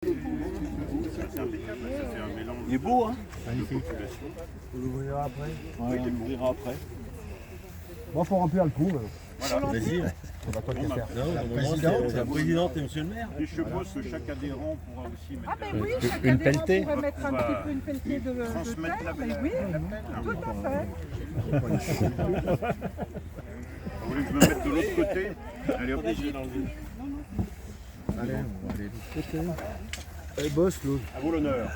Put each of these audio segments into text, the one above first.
C'est impeccable, ça fait un mélange. Il est beau, hein? Magnifique. On l'ouvrira après. Ouais, on l'ouvrira après. Bon, faut remplir le trou. Voilà. Vas-y. On va pas Bon, qu'à bah, faire. Non, La c'est la présidente. présidente et monsieur le maire. Et je suppose que chaque adhérent pourra aussi mettre Ah ben oui, chaque Une adhérent pelletée. pourrait mettre un On va petit peu une pelletée de transmettre terre, la mais oui, tout à fait. Vous voulez que je me mette de l'autre côté? Allez, hop. Allez, on va aller de l'autre côté. Allez, bosse, Claude. À vous l'honneur.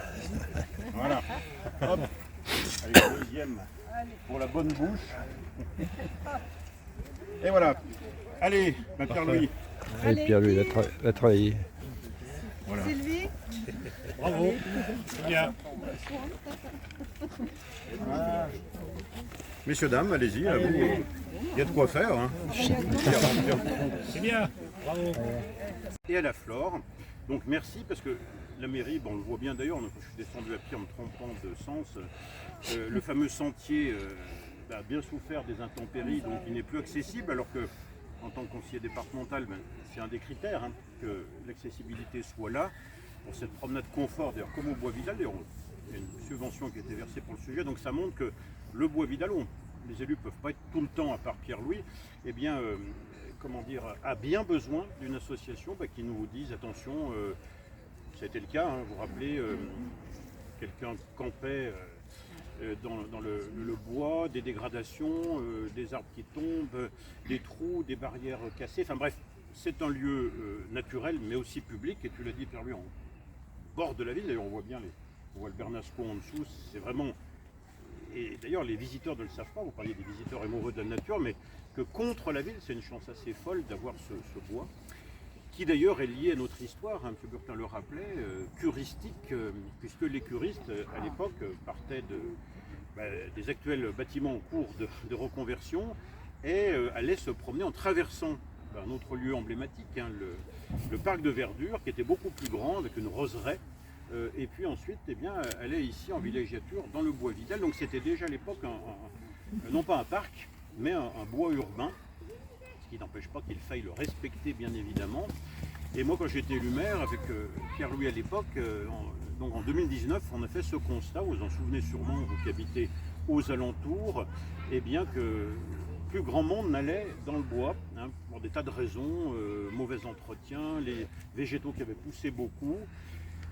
Voilà. Hop. Allez, deuxième. Pour la bonne bouche. Et voilà. Allez, ma Pierre-Louis. Allez, Pierre-Louis l'a travaillé. Voilà. Sylvie, Bravo. Bien. Messieurs, dames, allez-y. À vous. Il y a de quoi faire. Hein. C'est bien. Bravo. Et à la Flore. Donc merci parce que la mairie, bon, on le voit bien d'ailleurs, quand je suis descendu à pied en me trompant de sens, le fameux sentier a bien souffert des intempéries, donc il n'est plus accessible, alors que en tant que conseiller départemental, c'est un des critères, hein, que l'accessibilité soit là pour cette promenade confort, d'ailleurs comme au Bois Vidal, d'ailleurs il y a une subvention qui a été versée pour le sujet, donc ça montre que le Bois Vidal, les élus ne peuvent pas être tout le temps, à part Pierre-Louis, eh bien, comment dire, a bien besoin d'une association qui nous dise attention, ça a été le cas, hein, vous vous rappelez, quelqu'un campait dans le bois, des dégradations, des arbres qui tombent, des trous, des barrières cassées, enfin bref, c'est un lieu naturel mais aussi public, et tu l'as dit Pierre-Louis, en bord de la ville, d'ailleurs on voit bien, on voit le Bernascon en dessous, c'est vraiment... Et d'ailleurs, les visiteurs ne le savent pas, vous parliez des visiteurs amoureux de la nature, mais que contre la ville, c'est une chance assez folle d'avoir ce bois, qui d'ailleurs est lié à notre histoire, hein, M. Burtin le rappelait, curistique, puisque les curistes, à l'époque, partaient des actuels bâtiments en cours de reconversion et allaient se promener en traversant un autre lieu emblématique, hein, le parc de verdure, qui était beaucoup plus grand, avec une roseraie. Et puis ensuite, eh bien, elle est ici en villégiature dans le Bois Vidal. Donc c'était déjà à l'époque, non pas un parc, mais un bois urbain, ce qui n'empêche pas qu'il faille le respecter bien évidemment. Et moi quand j'étais élu maire, avec Pierre-Louis à l'époque, donc en 2019, on a fait ce constat, vous en souvenez sûrement, vous qui habitez aux alentours, eh bien que plus grand monde n'allait dans le bois, hein, pour des tas de raisons, mauvais entretien, les végétaux qui avaient poussé beaucoup.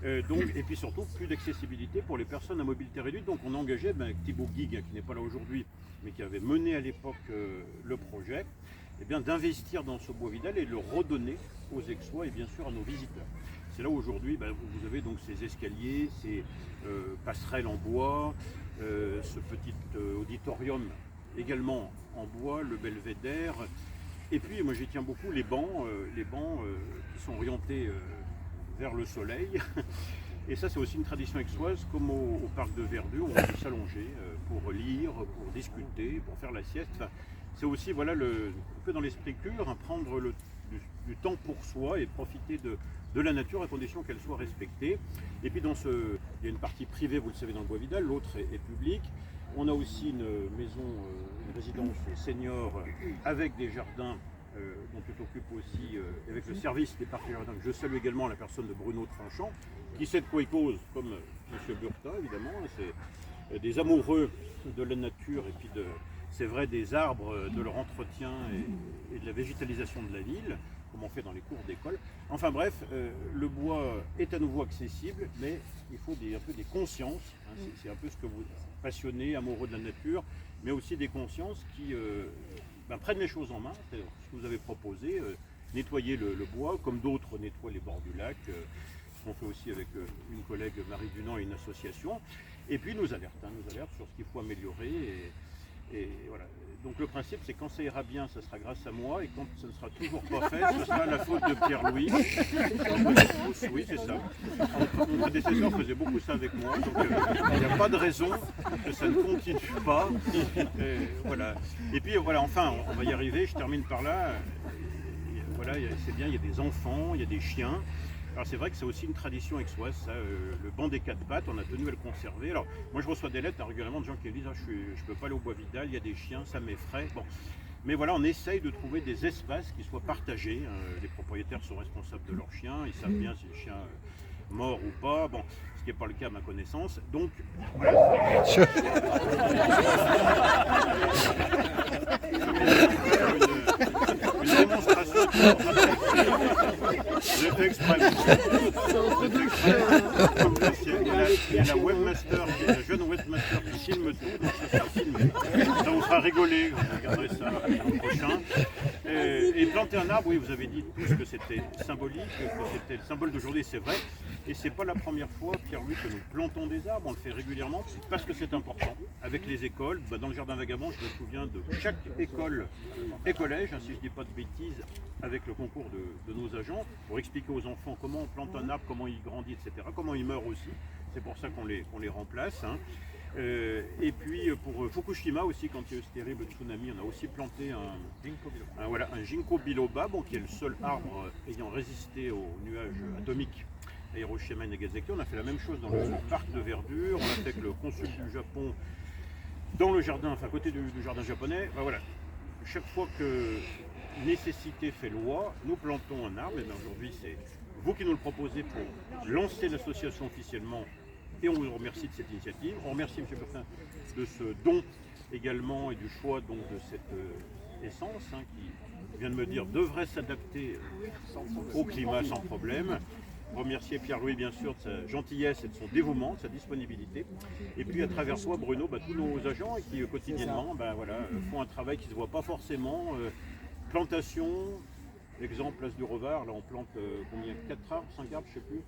Et puis surtout plus d'accessibilité pour les personnes à mobilité réduite. Donc on a engagé Thibaut Guigues, qui n'est pas là aujourd'hui, mais qui avait mené à l'époque le projet, d'investir dans ce Bois Vidal et de le redonner aux Aixois et bien sûr à nos visiteurs. C'est là où aujourd'hui vous avez donc ces escaliers, ces passerelles en bois, ce petit auditorium également en bois, le belvédère. Et puis moi j'y tiens beaucoup, les bancs qui sont orientés vers le soleil. Et ça, c'est aussi une tradition aixoise, comme au parc de verdure, où on peut s'allonger pour lire, pour discuter, pour faire la sieste. Enfin, c'est aussi, voilà, un peu dans l'esprit cure, hein, prendre du temps pour soi et profiter de la nature à condition qu'elle soit respectée. Et puis, il y a une partie privée, vous le savez, dans le Bois Vidal, l'autre est publique. On a aussi une maison, une résidence senior avec des jardins dont tu t'occupes aussi avec le service des parcs et jardins. Je salue également la personne de Bruno de Finchamp, qui sait de quoi il cause, comme M. Burtin évidemment. C'est des amoureux de la nature et puis c'est vrai, des arbres, de leur entretien et de la végétalisation de la ville, comme on fait dans les cours d'école. Enfin bref, le bois est à nouveau accessible, mais il faut un peu des consciences, hein, c'est un peu ce que vous passionnez, amoureux de la nature, mais aussi des consciences qui prennent les choses en main, c'est ce que vous avez proposé, nettoyer le bois, comme d'autres nettoient les bords du lac, ce qu'on fait aussi avec une collègue Marie Dunant et une association, et puis nous alerte sur ce qu'il faut améliorer, et voilà. Donc le principe, c'est quand ça ira bien, ça sera grâce à moi, et quand ça ne sera toujours pas fait, ce sera la faute de Pierre-Louis. Oui, c'est ça. Mon prédécesseur faisait beaucoup ça avec moi, donc il n'y a pas de raison que ça ne continue pas. Voilà. Et puis voilà, enfin, on va y arriver, je termine par là. Voilà, c'est bien, il y a des enfants, il y a des chiens. Alors c'est vrai que c'est aussi une tradition aixoise, ça, le banc des quatre pattes, on a tenu à le conserver. Alors moi je reçois des lettres régulièrement de gens qui disent je ne peux pas aller au Bois Vidal, il y a des chiens, ça m'effraie. Bon. Mais voilà, on essaye de trouver des espaces qui soient partagés. Les propriétaires sont responsables de leurs chiens, ils savent bien si les chiens morts ou pas, bon, ce qui n'est pas le cas à ma connaissance. Donc, voilà. Une démonstration. J'ai fait exprès. Il y a la webmaster, la jeune webmaster qui filme tout, donc ça sera filmé. Ça vous fera rigoler, vous regarderez ça l'an prochain. Et planter un arbre, oui, vous avez dit tous que c'était symbolique, que c'était le symbole d'aujourd'hui, c'est vrai. Et c'est pas la première fois, Pierre-Louis, que nous plantons des arbres, on le fait régulièrement, parce que c'est important. Avec les écoles, dans le jardin vagabond, je me souviens de chaque école et collège, si je dis pas de bêtises, avec le concours de nos agents, pour expliquer aux enfants comment on plante un arbre, comment il grandit, etc., comment il meurt aussi. C'est pour ça qu'on les remplace. Et puis pour Fukushima aussi, quand il y a eu ce terrible tsunami, on a aussi planté un ginkgo biloba, bon, qui est le seul arbre ayant résisté aux nuages atomiques à Hiroshima et Nagasaki. On a fait la même chose dans le parc de verdure, on a fait avec le consul du Japon dans le jardin, enfin à côté du jardin japonais. Ben voilà, chaque fois que nécessité fait loi, nous plantons un arbre, et bien aujourd'hui c'est vous qui nous le proposez pour lancer l'association officiellement, et on vous remercie de cette initiative. On remercie M. Bertin de ce don également et du choix donc, de cette essence qui, vient de me dire, devrait s'adapter au climat sans problème. Remercier Pierre-Louis bien sûr de sa gentillesse et de son dévouement, de sa disponibilité. Et puis à travers toi Bruno, tous nos agents qui quotidiennement font un travail qui ne se voit pas forcément. Plantation, exemple place du Revard, là on plante combien, 4 arbres, 5 arbres, je ne sais plus.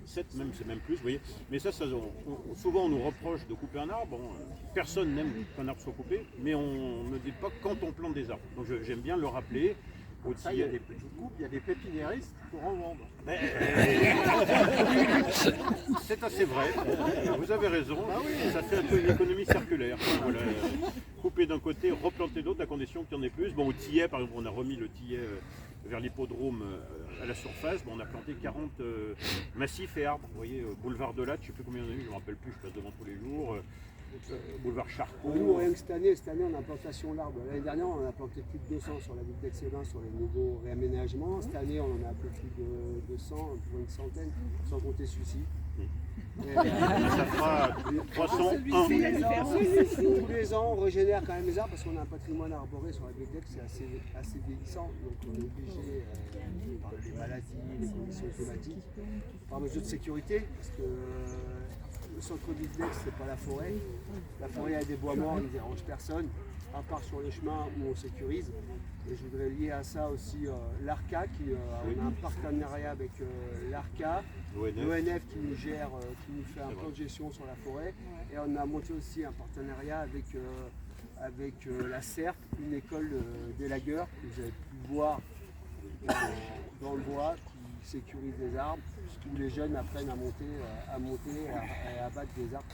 7 même, c'est même plus, vous voyez. Mais ça souvent on nous reproche de couper un arbre. Bon, personne n'aime qu'un arbre soit coupé, mais on ne dit pas quand on plante des arbres. Donc j'aime bien le rappeler. Ça, il y a des petites coupes, il y a des pépiniéristes pour en vendre. C'est assez vrai, vous avez raison, ça fait un peu une économie circulaire. Voilà. Couper d'un côté, replanter d'autre, à condition qu'il y en ait plus. Bon, au Tillet, par exemple, on a remis le Tillet vers l'hippodrome à la surface. Bon, on a planté 40 massifs et arbres. Vous voyez, boulevard de Latte, je ne sais plus combien il y en a eu, je ne me rappelle plus, je passe devant tous les jours. Boulevard Charcot. Nous, rien que cette année on a plantation d'arbres. L'année dernière, on en a planté plus de 200 sur la ville d'Aix-les-Bains sur les nouveaux réaménagements. Cette année, on en a un peu plus de 200, pour une centaine, sans compter celui-ci. Ça fera 301. Tous les ans, on régénère quand même les arbres parce qu'on a un patrimoine arboré sur la ville d'Aix, c'est assez vieillissant. Donc on est obligé, par les maladies, les conditions climatiques, par mesure de sécurité, parce que le centre-ville d'Aix, c'est pas la forêt. La forêt a des bois morts, ils ne dérangent personne, à part sur les chemins où on sécurise. Et je voudrais lier à ça aussi l'ARCA, on a un partenariat avec l'ARCA, l'ONF qui nous gère, qui nous fait un plan de gestion sur la forêt. Et on a monté aussi un partenariat avec la CERF, une école d'élagueurs que vous avez pu voir dans le bois, qui sécurise les arbres, où les jeunes apprennent à monter et à abattre des arbres.